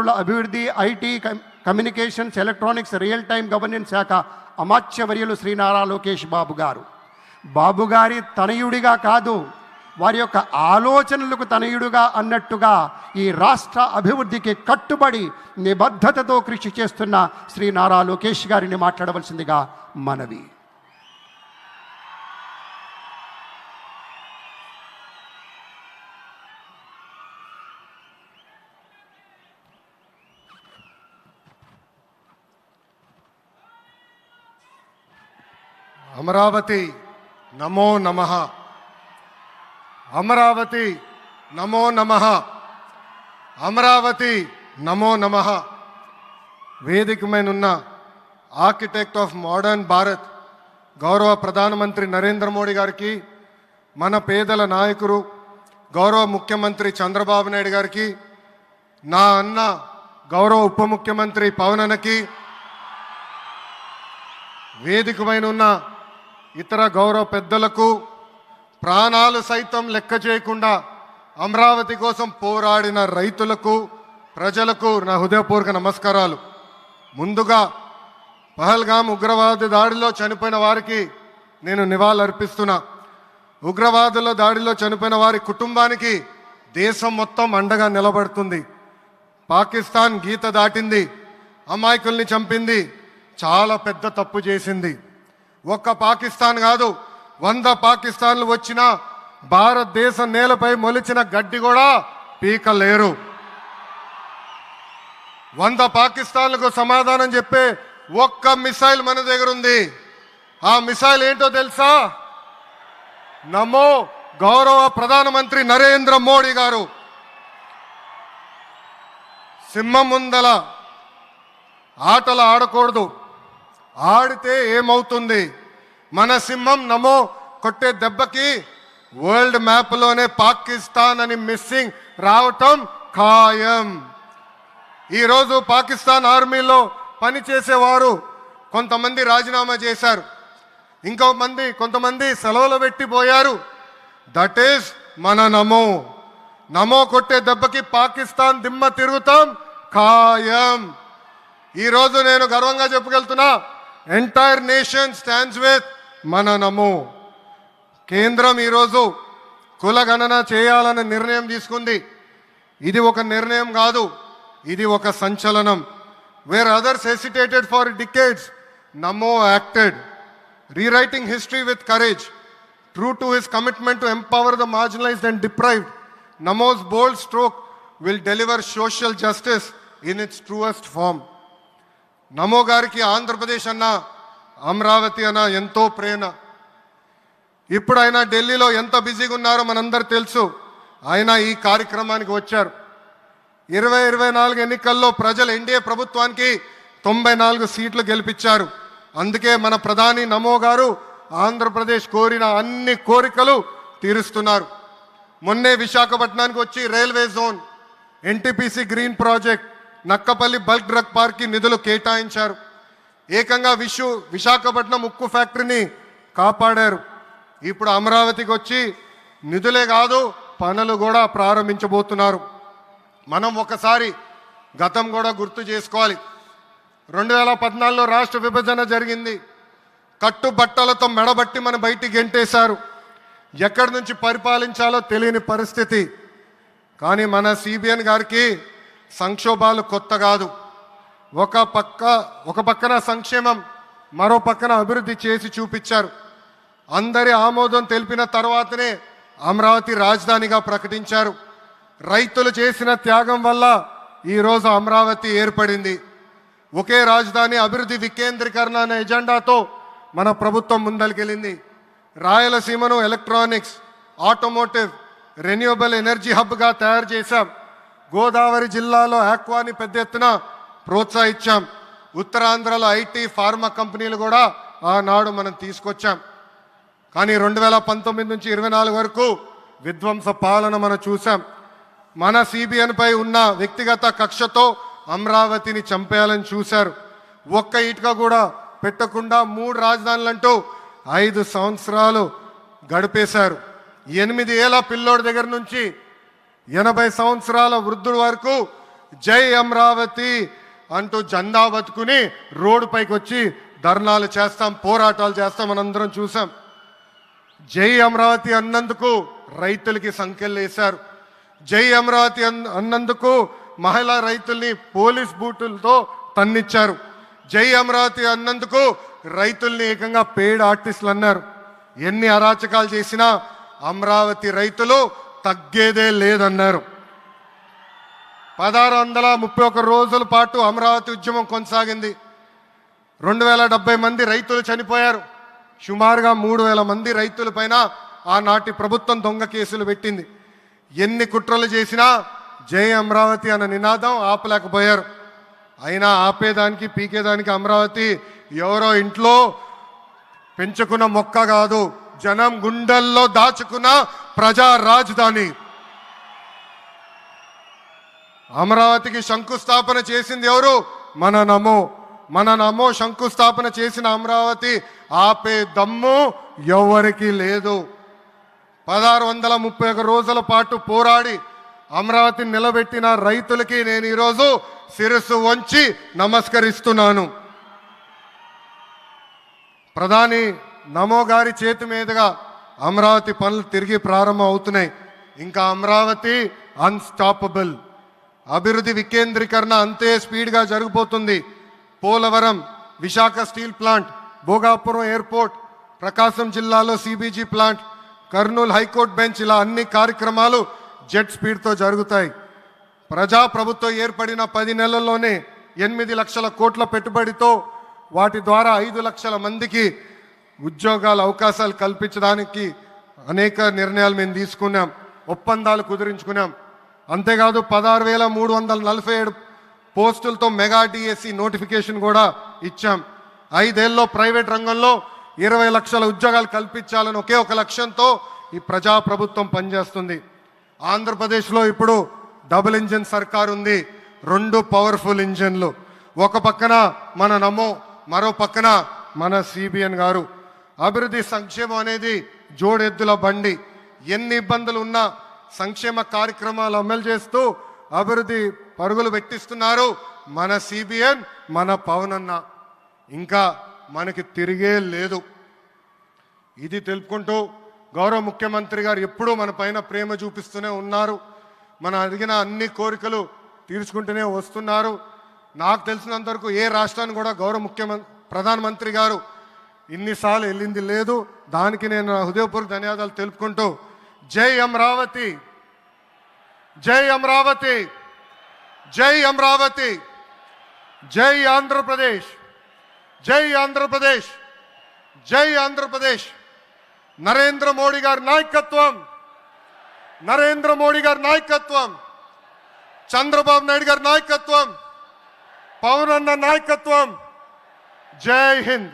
వనరుల అభివృద్ధి, IT, communications, electronics, real time governance శాఖ అమాత్యవర్యులు శ్రీ నారా లోకేష్ బాబు గారు. బాబు గారి తనయుడిగా కాదు, వారి యొక్క ఆలోచనలకు తనయుడుగా అన్నట్టుగా ఈ రాష్ట్ర అభివృద్ధికి కట్టుబడి నిబద్ధతతో కృషి చేస్తున్న శ్రీ నారా లోకేష్ గారిని మాట్లాడవలసిందిగా మనవి. అమరావతి నమో నమః, అమరావతి నమో నమః, అమరావతి నమో నమః. వేదిక మీద ఉన్న ఆర్కిటెక్ట్ ఆఫ్ మోడర్న్ భారత్ గౌరవ ప్రధానమంత్రి నరేంద్ర మోడీ గారికి, మన పేదల నాయకుడు గౌరవ ముఖ్యమంత్రి చంద్రబాబు నాయుడు గారికి, నా అన్న గౌరవ ఉప ముఖ్యమంత్రి పవన్ అన్నకి, వేదిక పైన ఉన్న ఇతర గౌరవ పెద్దలకు, ప్రాణాలు సైతం లెక్క చేయకుండా అమరావతి కోసం పోరాడిన రైతులకు, ప్రజలకు నా హృదయపూర్వక నమస్కారాలు. ముందుగా పహల్గామ్ ఉగ్రవాద దాడిలో చనిపోయిన వారికి నేను నివాళులర్పిస్తున్నా. ఉగ్రవాదుల దాడిలో చనిపోయిన వారి కుటుంబానికి దేశం మొత్తం అండగా నిలబడుతుంది. పాకిస్తాన్ గీత దాటింది, అమాయకుల్ని చంపింది, చాలా పెద్ద తప్పు చేసింది. ఒక్క పాకిస్తాన్ కాదు, 100 పాకిస్తాన్లు వచ్చినా భారతదేశ నేలపై మొలిచిన గడ్డి కూడా పీకలేరు. 100 పాకిస్తాన్లకు సమాధానం చెప్పే ఒక్క మిసైల్ మన దగ్గర ఉంది. ఆ మిసైల్ ఏంటో తెలుసా? నమో గౌరవ ప్రధానమంత్రి నరేంద్ర మోడీ గారు. సింహం ముందల ఆటలు ఆడకూడదు, ఆడితే ఏమవుతుంది? మన సింహం నమో కొట్టే దెబ్బకి వరల్డ్ మ్యాప్లోనే పాకిస్తాన్ అని మిస్సింగ్ రావటం ఖాయం. ఈరోజు పాకిస్తాన్ ఆర్మీలో పనిచేసేవారు కొంతమంది రాజీనామా చేశారు, కొంతమంది సెలవులు పెట్టిపోయారు. దట్ ఈస్ మన నమో. నమో కొట్టే దెబ్బకి పాకిస్తాన్ దిమ్మ తిరుగుతాం ఖాయం. ఈరోజు నేను గర్వంగా చెప్పగలుగుతున్నా, ఎంటైర్ నేషన్ స్టాండ్స్ విత్ మన నమో. కేంద్రం ఈరోజు కులగణన చేయాలనే నిర్ణయం తీసుకుంది. ఇది ఒక నిర్ణయం కాదు, ఇది ఒక సంచలనం. Where others hesitated for decades, Namo acted, rewriting history with courage. True to his commitment to empower the marginalised and deprived, Namo's bold stroke will deliver social justice in its truest form. Namo గారికి ఆంధ్రప్రదేశ్ అన్న, అమరావతి అన్న ఎంతో ప్రేమ. ఇప్పుడు ఆయన ఢిల్లీలో ఎంత బిజీగా ఉన్నారో మనందరూ తెలుసు. ఆయన ఈ కార్యక్రమానికి వచ్చారు. 2024 ఎన్నికల్లో ప్రజలు ఎన్డీఏ ప్రభుత్వానికి 94 సీట్లు గెలిపించారు. అందుకే మన ప్రధాని నమో గారు ఆంధ్రప్రదేశ్ కోరిన అన్ని కోరికలు తీరుస్తున్నారు. మొన్నే విశాఖపట్నానికి వచ్చి railway zone, NTPC green project, Nakkapalli bulk drug పార్క్కి నిధులు కేటాయించారు. ఏకంగా విశాఖపట్నం ఉక్కు ఫ్యాక్టరీని కాపాడారు. ఇప్పుడు అమరావతికి వచ్చి నిధులే కాదు పనులు కూడా ప్రారంభించబోతున్నారు. మనం ఒకసారి గతం కూడా గుర్తు చేసుకోవాలి. 2014లో రాష్ట్ర విభజన జరిగింది. కట్టుబట్టలతో మెడబట్టి మన బయటికి గెంటేశారు. ఎక్కడి నుంచి పరిపాలించాలో తెలియని పరిస్థితి. కానీ మన సిబిఎన్ గారికి సంక్షోభాలు కొత్త కాదు. ఒక పక్కన సంక్షేమం, మరో పక్కన అభివృద్ధి చేసి చూపించారు. అందరి ఆమోదం తెలిపిన తర్వాతనే అమరావతి రాజధానిగా ప్రకటించారు. రైతులు చేసిన త్యాగం వల్ల ఈరోజు అమరావతి ఏర్పడింది. ఒకే రాజధాని, అభివృద్ధి వికేంద్రీకరణ అనే ఎజెండాతో మన ప్రభుత్వం ముందరికెళ్ళింది. రాయలసీమను ఎలక్ట్రానిక్స్, ఆటోమోటివ్, రెన్యూవబుల్ ఎనర్జీ హబ్గా తయారు చేశాం. గోదావరి జిల్లాలో ఆక్వాని పెద్ద ఎత్తున ప్రోత్సహించాం. ఉత్తరాంధ్రలో ఐటీ, ఫార్మా కంపెనీలు కూడా ఆనాడు మనం తీసుకొచ్చాం. కానీ 2019 నుంచి 24 వరకు విధ్వంస పాలన మనం చూసాం. మన సిబిఎన్ పై ఉన్న వ్యక్తిగత కక్షతో అమరావతిని చంపేయాలని చూశారు. ఒక్క ఇటుక కూడా పెట్టకుండా 3 రాజధానులంటూ 5 సంవత్సరాలు గడిపేశారు. 8 ఏళ్ల పిల్లోడి దగ్గర నుంచి 80 సంవత్సరాల వృద్ధుడి వరకు జై అమరావతి అంటూ జెండా బతుకుని రోడ్డు పైకి వచ్చి ధర్నాలు చేస్తాం, పోరాటాలు చేస్తాం, మనందరం చూసాం. జై అమరావతి అన్నందుకు రైతులకి సంఖ్యలు వేశారు. జై అమరావతి అన్నందుకు మహిళా రైతుల్ని పోలీస్ బూటులతో తన్నిచ్చారు. జై అమరావతి అన్నందుకు రైతుల్ని ఏకంగా పేడ్ ఆర్టిస్టులు అన్నారు. ఎన్ని అరాచకాలు చేసినా అమరావతి రైతులు తగ్గేదే లేదన్నారు. 1631 రోజుల పాటు అమరావతి ఉద్యమం కొనసాగింది. 2070 మంది రైతులు చనిపోయారు. సుమారుగా 3000 మంది రైతుల పైన ఆనాటి ప్రభుత్వం దొంగ కేసులు పెట్టింది. ఎన్ని కుట్రలు చేసినా జై అమరావతి అన్న నినాదం ఆపలేకపోయారు. అయినా ఆపేదానికి పీకేదానికి అమరావతి ఎవరో ఇంట్లో పెంచుకున్న మొక్క కాదు, జనం గుండెల్లో దాచుకున్న ప్రజా రాజధాని. అమరావతికి శంకుస్థాపన చేసింది ఎవరు? మన నమో శంకుస్థాపన చేసిన అమరావతి ఆపే దమ్ము ఎవరికి లేదు. 1631 రోజుల పాటు పోరాడి అమరావతిని నిలబెట్టిన రైతులకి నేను ఈరోజు శిరస్సు వంచి నమస్కరిస్తున్నాను. ప్రధాని నమో గారి చేతి మీదుగా అమరావతి పనులు తిరిగి ప్రారంభం అవుతున్నాయి. ఇంకా అమరావతి అన్స్టాపబుల్. అభివృద్ధి వికేంద్రీకరణ అంతే స్పీడ్గా జరిగిపోతుంది. Polavaram, Visakha steel plant, Bhogapuram airport, Prakasam జిల్లాలో CBG plant, Kurnool high court bench, ఇలా అన్ని కార్యక్రమాలు జెట్ స్పీడ్తో జరుగుతాయి. ప్రజాప్రభుత్వం ఏర్పడిన 10 నెలల్లోనే 8 లక్షల కోట్ల పెట్టుబడితో వాటి ద్వారా 5 లక్షల మందికి ఉద్యోగాల అవకాశాలు కల్పించడానికి అనేక నిర్ణయాలు మేము తీసుకున్నాం, ఒప్పందాలు కుదిరించుకున్నాం. అంతేకాదు 16,347 పోస్టులతో మెగా డిఎస్సి నోటిఫికేషన్ కూడా ఇచ్చాం. 5 ఏళ్ళలో ప్రైవేట్ రంగంలో 20 లక్షల ఉద్యోగాలు కల్పించాలని ఒకే ఒక లక్ష్యంతో ఈ ప్రజాప్రభుత్వం పనిచేస్తుంది. ఆంధ్రప్రదేశ్లో ఇప్పుడు డబుల్ ఇంజిన్ సర్కార్ ఉంది. 2 పవర్ఫుల్ ఇంజిన్లు. ఒక పక్కన మన నమో, మరో పక్కన మన సిబిఎన్ గారు. అభివృద్ధి సంక్షేమం అనేది జోడెద్దుల బండి. ఎన్ని ఇబ్బందులు ఉన్నా సంక్షేమ కార్యక్రమాలు అమలు చేస్తూ అభివృద్ధి పరుగులు పెట్టిస్తున్నారు మన సిబిఎన్, మన పవన్ అన్న. ఇంకా మనకి తిరిగే లేదు. ఇది తెలుపుకుంటూ గౌరవ ముఖ్యమంత్రి గారు ఎప్పుడూ మన పైన ప్రేమ చూపిస్తూనే ఉన్నారు. మనం అడిగిన అన్ని కోరికలు తీర్చుకుంటూనే వస్తున్నారు. నాకు తెలిసినంత వరకు ఏ రాష్ట్రాన్ని కూడా గౌరవ ప్రధానమంత్రి గారు ఇన్నిసార్లు వెళ్ళింది లేదు. దానికి నేను హృదయపూర్వక ధన్యవాదాలు తెలుపుకుంటూ జై అమరావతి, జై అమరావతి, జై అమరావతి, జై ఆంధ్రప్రదేశ్, జై ఆంధ్రప్రదేశ్, జై ఆంధ్రప్రదేశ్. నరేంద్ర మోడీ గారి నాయకత్వం, నరేంద్ర మోడీ గారి నాయకత్వం, చంద్రబాబు నాయుడు గారి నాయకత్వం, పవన్ అన్న నాయకత్వం. జై హింద్.